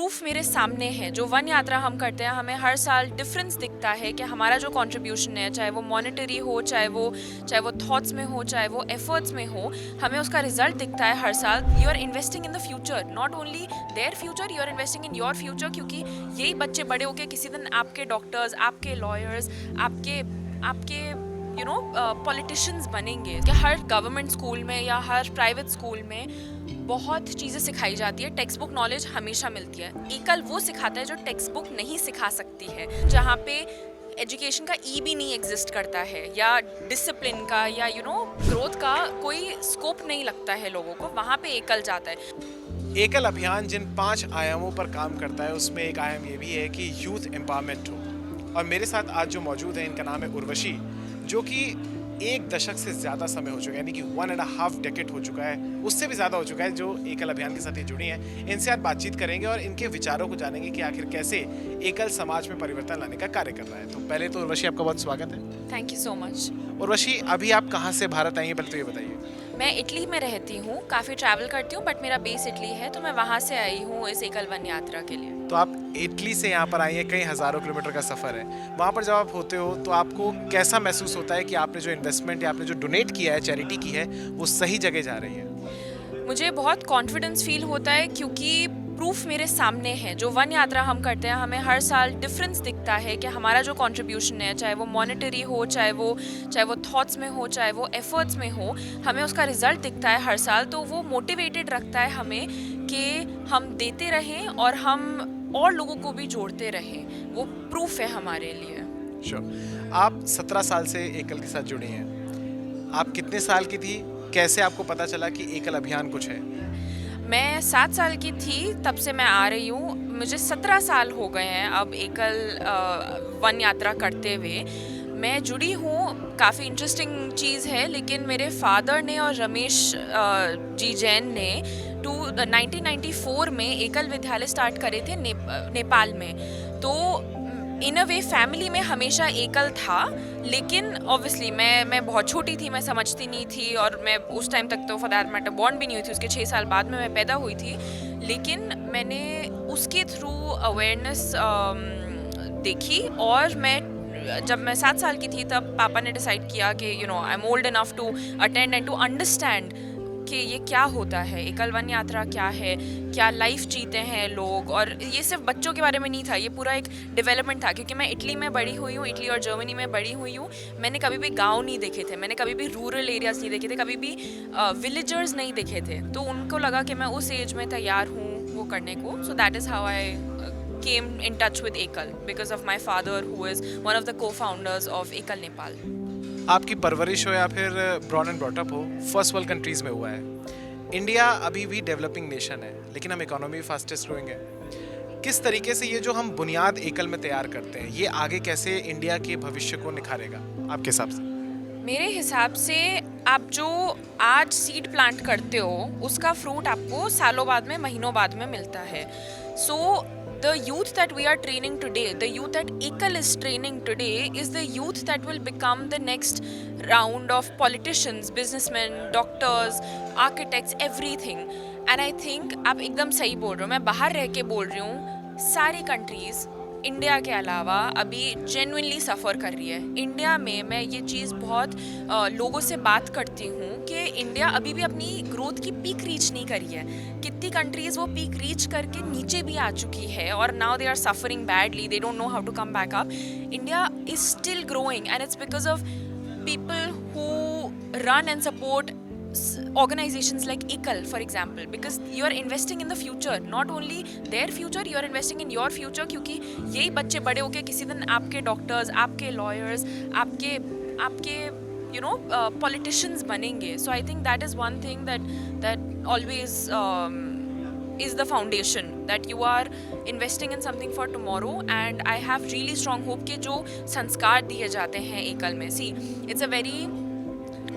Proof मेरे सामने है। जो वन यात्रा हम करते हैं, हमें हर साल डिफरेंस दिखता है कि हमारा जो कंट्रीब्यूशन है, चाहे वो मॉनेटरी हो, चाहे वो थॉट्स में हो, चाहे वो एफर्ट्स में हो, हमें उसका रिजल्ट दिखता है हर साल। You are investing in the future, not only their future, you are investing in your future, क्योंकि यही बच्चे बड़े होकर किसी दिन आपके डॉक्टर्स, आपके लॉयर्स, आपके आपके पॉलिटिशियंस बनेंगे। कि हर गवर्नमेंट स्कूल में या हर प्राइवेट स्कूल में बहुत चीज़ें सिखाई जाती है, टेक्स्ट बुक नॉलेज हमेशा मिलती है। एकल वो सिखाता है जो टेक्स्ट बुक नहीं सिखा सकती है, जहाँ पे एजुकेशन का ई भी नहीं एग्जिस्ट करता है, या डिसिप्लिन का या ग्रोथ का कोई स्कोप नहीं लगता है लोगों को, वहाँ पे एकल जाता है। एकल अभियान जिन 5 आयामों पर काम करता है, उसमें एक आयाम ये भी है कि यूथ एम्पावरमेंट हो। और मेरे साथ आज जो मौजूद है, इनका नाम है उर्वशी, जो कि 1 दशक से ज़्यादा समय हो चुका है, यानी कि 1.5 डेकेड हो चुका है, उससे भी ज़्यादा हो चुका है, जो एकल अभियान के साथ ये जुड़ी हैं। इनसे आज बातचीत करेंगे और इनके विचारों को जानेंगे कि आखिर कैसे एकल समाज में परिवर्तन लाने का कार्य कर रहा है। तो पहले तो उर्वशी, आपका बहुत स्वागत है। Thank you so much. Urvashi, अभी आप कहाँ से भारत आई हैं, पहले तो ये बताइए। मैं इटली में रहती हूँ, काफ़ी ट्रैवल करती हूँ, बट मेरा बेस इटली है, तो मैं वहाँ से आई हूँ इस एकल वन यात्रा के लिए। तो आप इटली से यहाँ पर आई हैं, कई हज़ारों किलोमीटर का सफ़र है। वहाँ पर जब आप होते हो तो आपको कैसा महसूस होता है कि आपने जो इन्वेस्टमेंट या आपने जो डोनेट किया है, चैरिटी की है, वो सही जगह जा रही है? मुझे बहुत कॉन्फिडेंस फील होता है, क्योंकि प्रूफ मेरे सामने है। जो वन यात्रा हम करते हैं, हमें हर साल डिफरेंस दिखता है कि हमारा जो कंट्रीब्यूशन है, चाहे वो मॉनेटरी हो, चाहे वो थॉट्स में हो, चाहे वो एफर्ट्स में हो, हमें उसका रिजल्ट दिखता है हर साल। तो वो मोटिवेटेड रखता है हमें कि हम देते रहें और हम और लोगों को भी जोड़ते रहें। वो प्रूफ है हमारे लिए। श्योर। आप 17 साल से एकल के साथ जुड़ी हैं। आप कितने साल की थी? कैसे आपको पता चला कि एकल अभियान कुछ है? मैं 7 साल की थी, तब से मैं आ रही हूँ। मुझे 17 साल हो गए हैं अब एकल वन यात्रा करते हुए। मैं जुड़ी हूँ, काफ़ी इंटरेस्टिंग चीज़ है, लेकिन मेरे फादर ने और रमेश जी जैन ने 1994 में एकल विद्यालय स्टार्ट करे थे नेपाल में। तो इन अ वे फैमिली में हमेशा एकल था, लेकिन ऑब्वियसली मैं बहुत छोटी थी, मैं समझती नहीं थी, और मैं उस टाइम तक तो फॉर दैट मैटर बॉर्न भी नहीं हुई थी। उसके 6 साल बाद में मैं पैदा हुई थी, लेकिन मैंने उसके थ्रू अवेयरनेस देखी। और जब मैं 7 साल की थी, तब पापा ने डिसाइड किया कि I am old enough to attend and to understand कि ये क्या होता है, एकल वन यात्रा क्या है, क्या लाइफ जीते हैं लोग। और ये सिर्फ बच्चों के बारे में नहीं था, ये पूरा एक डेवलपमेंट था, क्योंकि मैं इटली में बड़ी हुई हूँ, इटली और जर्मनी में बड़ी हुई हूँ। मैंने कभी भी गांव नहीं देखे थे, मैंने कभी भी रूरल एरियाज नहीं देखे थे, कभी भी विलेजर्स नहीं देखे थे। तो उनको लगा कि मैं उस एज में तैयार हूँ वो करने को। सो that is how I came in touch with एकल, because of my father, who is one of the co-founders of एकल नेपाल। आपकी परवरिश हो या फिर ब्रॉन एंड ब्रॉट अप हो, फर्स्ट वर्ल्ड कंट्रीज में हुआ है। इंडिया अभी भी डेवलपिंग नेशन है, लेकिन हम इकोनॉमी फास्टेस्ट ग्रोइंग है। किस तरीके से ये जो हम बुनियाद एकल में तैयार करते हैं, ये आगे कैसे इंडिया के भविष्य को निखारेगा आपके हिसाब से? मेरे हिसाब से आप जो आज सीड प्लांट करते हो, उसका फ्रूट आपको सालों बाद में, महीनों बाद में मिलता है। सो the youth that we are training today, the youth that ekal is training today, is the youth that will become the next round of politicians, businessmen, doctors, architects, everything. And I think आप एकदम सही बोल रहे हो, मैं बाहर रह के बोल रही हूँ, सारी कंट्रीज इंडिया के अलावा अभी जेन्युइनली सफ़र कर रही है। इंडिया में मैं ये चीज़ बहुत लोगों से बात करती हूँ कि इंडिया अभी भी अपनी ग्रोथ की पीक रीच नहीं करी है। कितनी कंट्रीज़ वो पीक रीच करके नीचे भी आ चुकी है, और now they are suffering badly, they don't know how to come back up. India is still growing, and it's because of people who run and support organizations like ekal, for example, because you are investing in the future, not only their future, you are investing in your future, क्योंकि यही बच्चे बड़े होके किसी दिन आपके doctors, आपके lawyers, आपके पॉलिटिशियंस बनेंगे। So I think that is one thing that always is the foundation, that you are investing in something for tomorrow. And I have really strong hope कि जो संस्कार दिए जाते हैं एकल में, see, it's a very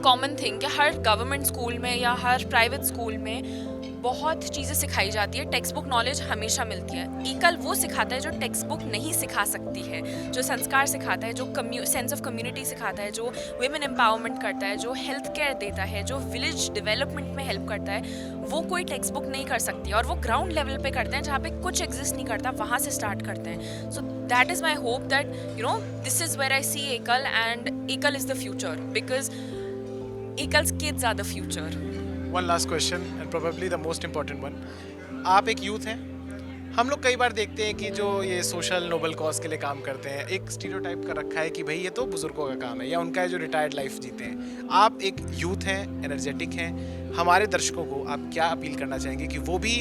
common thing कि हर government school में या हर प्राइवेट स्कूल में बहुत चीज़ें सिखाई जाती है, टेक्स्ट बुक नॉलेज हमेशा मिलती है। एकल वो सिखाता है जो टेक्स्ट बुक नहीं सिखा सकती है, जो संस्कार सिखाता है, जो सेंस ऑफ कम्युनिटी सिखाता है, जो वुमेन एम्पावरमेंट करता है, जो हेल्थ केयर देता है, जो विलेज डेवलपमेंट में हेल्प करता है, वो कोई टेक्स्ट बुक नहीं कर सकती। और वो ग्राउंड लेवल पे करते हैं, जहाँ पे कुछ एग्जिस्ट नहीं करता, वहाँ से स्टार्ट करते हैं। So that is my hope that this is where I see Ekal, and Ekal is the future, because ekal's kids are the future. One last question and probably the most important one, आप एक youth हैं, हम लोग कई बार देखते हैं कि जो ये सोशल नोबल कॉज के लिए काम करते हैं, एक स्टीरियोटाइप का रखा है कि भाई ये तो बुजुर्गों का काम है या उनका है जो रिटायर्ड लाइफ जीते हैं। आप एक यूथ हैं, एनर्जेटिक हैं, हमारे दर्शकों को आप क्या अपील करना चाहेंगे कि वो भी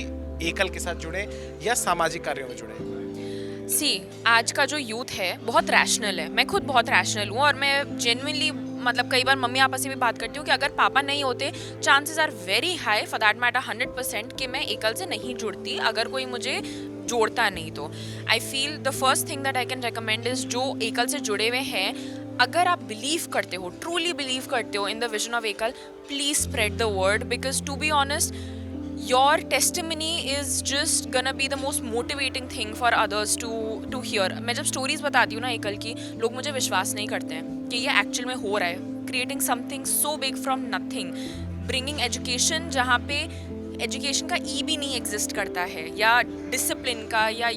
एकल के साथ जुड़े या सामाजिक कार्यों में जुड़े? सी, आज का जो यूथ है बहुत रैशनल है। मैं खुद बहुत रैशनल हूँ, और मैं जेन्युइनली मतलब कई बार मम्मी पापा से भी बात करती हूँ कि अगर पापा नहीं होते, chances are very high for that matter 100% कि मैं एकल से नहीं जुड़ती, अगर कोई मुझे जोड़ता नहीं तो। I feel the first thing that I can recommend is, जो एकल से जुड़े हुए हैं, अगर आप बिलीव करते हो, ट्रूली बिलीव करते हो in the vision of Ekal, please spread the word, because to be honest your testimony is just gonna be the most motivating thing for others to hear. मैं जब स्टोरीज बताती हूँ ना एकल की, लोग मुझे विश्वास नहीं करते हैं कि ये एक्चुअल में हो रहा है। Creating something so big from nothing, bringing education जहाँ पे एजुकेशन का ई भी नहीं एग्जिस्ट करता है, या डिसिप्लिन का, या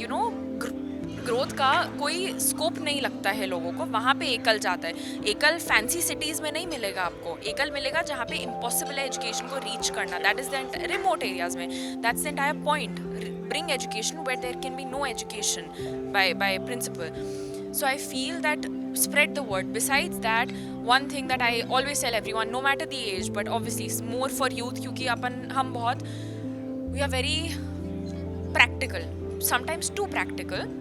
ग्रोथ का कोई स्कोप नहीं लगता है लोगों को, वहाँ पे एकल जाता है। एकल फैंसी सिटीज़ में नहीं मिलेगा आपको, एकल मिलेगा जहाँ पे इम्पॉसिबल है एजुकेशन को रीच करना, that is the remote areas में। That's the entire point, bring education where there can be no education by principle. So I feel that spread the word. Besides that, one thing that I always tell everyone, no matter the age, but obviously more for youth, क्योंकि हम बहुत we are very practical, sometimes too practical.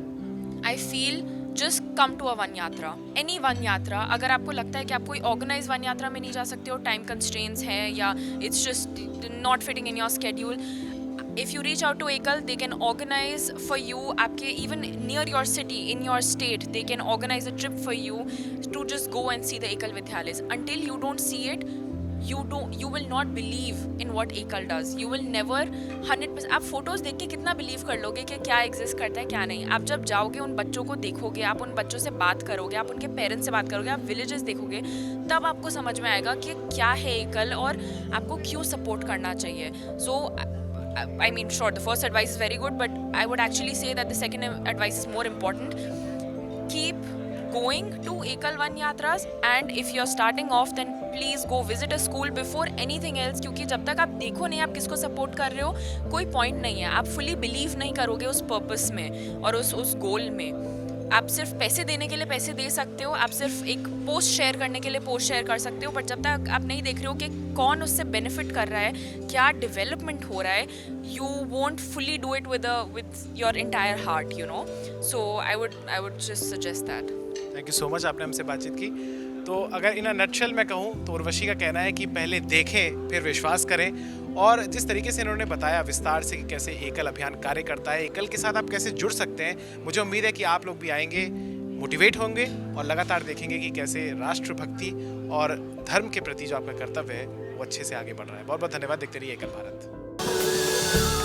I feel just come to a one यात्रा, any one यात्रा। अगर आपको लगता है कि आप कोई ऑर्गेनाइज वन यात्रा में नहीं जा सकते हो, टाइम कंस्ट्रेंट्स हैं, या it's just not fitting in your schedule, if you reach out to ekal, they can organize for you, आपके even near your city, in your state, they can organize a trip for you to just go and see the ekal vidyalayas. Until you don't see it, you will not believe in what ekal does. You will never 100%, आप photos देख के कितना believe कर लोगे कि क्या exist करता है क्या नहीं। आप जब जाओगे, उन बच्चों को देखोगे, आप उन बच्चों से बात करोगे, आप उनके पेरेंट्स से बात करोगे, आप विलेजेस देखोगे, तब आपको समझ में आएगा कि क्या है एकल और आपको क्यों सपोर्ट करना चाहिए। सो I mean, sure, the first advice is very good, but I would actually say that the second advice is more important. Keep going to Ekal Van Yatras, and if you're starting off, then please go visit a school before anything else, क्योंकि जब तक आप देखो नहीं आप किसको support कर रहे हो, कोई पॉइंट नहीं है। आप फुली बिलीव नहीं करोगे उस पर्पस में और उस गोल में। आप सिर्फ पैसे देने के लिए पैसे दे सकते हो, आप सिर्फ एक पोस्ट शेयर करने के लिए पोस्ट शेयर कर सकते हो, बट जब तक आप नहीं देख रहे हो कि कौन उससे बेनिफिट कर रहा है, क्या डेवलपमेंट हो रहा है, you won't fully do it with your entire heart, you know. So I would just suggest that. Thank you so much, आपने हमसे बातचीत की। तो अगर इन अ नटशेल मैं कहूँ तो उर्वशी का कहना है कि पहले देखें फिर विश्वास करें, और जिस तरीके से इन्होंने बताया विस्तार से कि कैसे एकल अभियान कार्य करता है, एकल के साथ आप कैसे जुड़ सकते हैं, मुझे उम्मीद है कि आप लोग भी आएंगे, मोटिवेट होंगे और लगातार देखेंगे कि कैसे राष्ट्रभक्ति और धर्म के प्रति जो आपका कर्तव्य है वो अच्छे से आगे बढ़ रहा है। बहुत बहुत धन्यवाद। देखते रहिए एकल भारत।